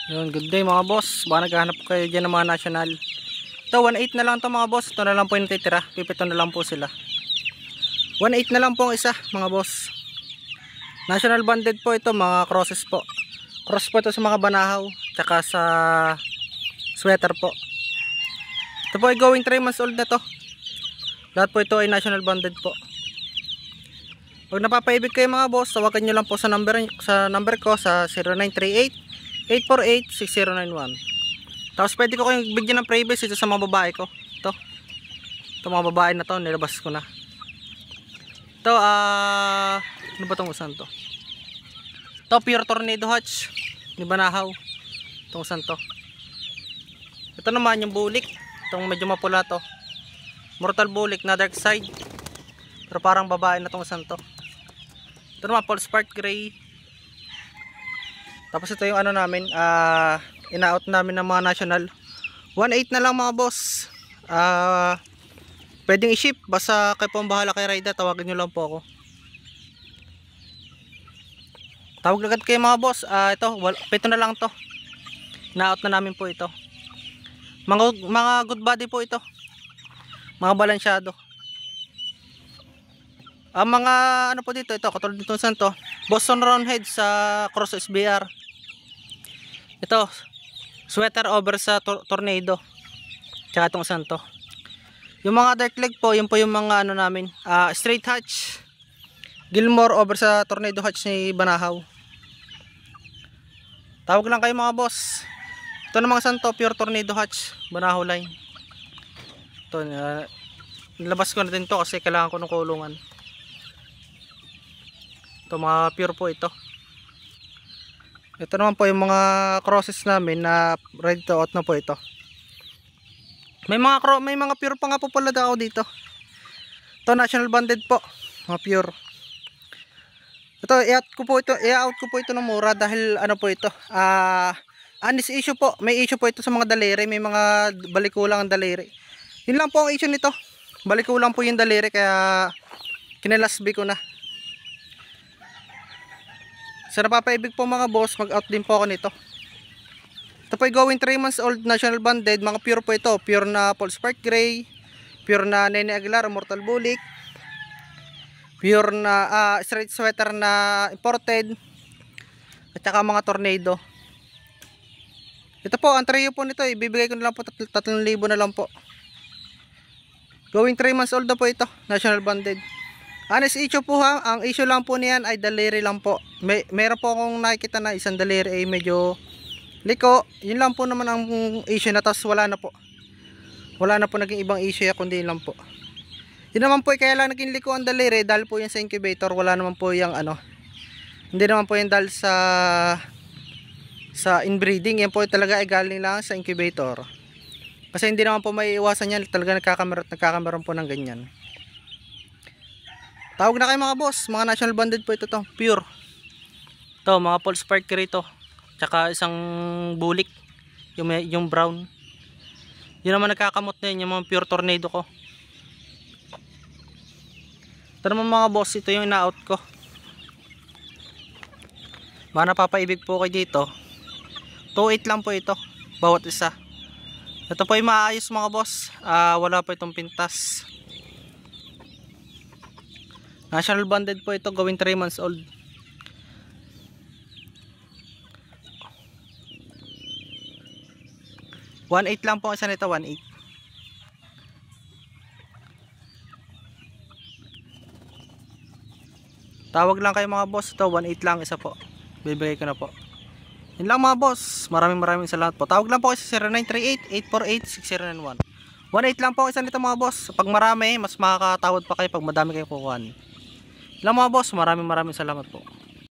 Yun, good day mga boss. Baka naghahanap po kayo dyan ng mga national. Ito, 1.8 na lang to mga boss. Ito na lang po yung natitira. Pipito na lang po sila. 1.8 na lang po ang isa mga boss. National banded po ito, mga crosses po. Cross po ito sa mga banahaw. Tsaka sa sweater po. Ito po ay going 3 months old na to. Lahat po ito ay national banded po. Pag napapaibig kayo mga boss, tawagan nyo lang po sa number ko sa 0938-848-6091. Tapos pwede ko kayong bigyan ng freebies ito sa mga babae ko. Ito mga babae na to, nilabas ko na. Ito, ano ba itong usan to? Ito, pure tornado hatch ni Banahaw. Itong usan to. Ito naman yung bulik. Itong medyo mapula to. Mortal bulik na dark side. Pero parang babae na itong usan to. Ito naman, Paul Spark Gray. Tapos ito yung ano namin, ina-out namin ng mga national. 1.8 na lang mga boss. Pwedeng i-ship. Basta kayo po ang bahala kay Raida. Tawagan nyo lang po ako. Tawag agad kayo mga boss. Ito, pito na lang to. Ina-out na namin po ito. Mga good body po ito. Mga balansyado. Ang mga ano po dito, ito katulad dito sa to, Boston Roundhead sa Cross SBR. Ito, sweater over sa Tornado. Tsaka itong santo. Yung mga dark leg po, yun po yung mga ano namin, straight hatch. Gilmore over sa Tornado hatch ni Banahaw. Tawag lang kayo mga boss. Ito na mga santo, pure Tornado hatch, Banahaw line. Ito, nilabas ko na din to kasi kailangan ko ng kulungan. Ito mga pure po ito. Ito naman po yung mga crosses namin na ready to out na po ito. May mga pure pa nga po pala daw dito. Ito national banded po, mga pure. Ito i-out ko po ito ng mura dahil ano po ito. Anis issue po. May issue po ito sa mga daliri, may mga balikulang ang daliri. Yun lang po ang issue nito. Balikulang po yung daliri kaya kinalasbi ko na. Sa napapaibig po mga boss, mag-out din po ako nito. Ito po ay going 3 months old national banded. Mga pure po ito. Pure na Paul Spark Gray. Pure na Nene Aguilar, Mortal Bulik. Pure na straight sweater na imported. At saka mga Tornado. Ito po, ang trio po nito. Ibibigay ko na lang po 3,000 na lang po. Going 3 months old na po ito. National banded. Honest issue po ha, ang issue lang po niyan ay daliri lang po. Meron po akong nakikita na isang daliri ay medyo liko. Yun lang po naman ang issue na, tapos wala na po. Wala na po naging ibang issue ya, kundi yun lang po. Yun naman po kaya lang naging liko ang daliri dahil po yan sa incubator. Wala naman po yung ano. Hindi naman po yan dahil sa inbreeding. Yan po talaga ay galing lang sa incubator. Kasi hindi naman po may iwasan yan. Talaga nagkakameron po ng ganyan. Tawag na kayo mga boss, mga national banded po ito to, pure. Ito, mga Paul Spark rito. Tsaka isang bulik, yung brown. Yun naman nagkakamot na yun, yung mga pure Tornado ko. Ito naman mga boss, ito yung ina-out ko. Baka napapaibig po kayo dito. 2.8 lang po ito, bawat isa. Ito po yung maayos mga boss, wala po itong pintas. National banded po ito, going 3 months old. $1.8 lang po ang isa nito, 1.8. Tawag lang kayo mga boss, ito 1.8 lang isa po. Bibigay ko na po. Yun lang mga boss, maraming salamat po. Tawag lang po kayo sa 0938-848-6091. 1.8 lang po ang isa nito mga boss. Pag marami, mas makakatawad pa kayo pag madami kayo kukuhan. Lang mga boss, maraming salamat po.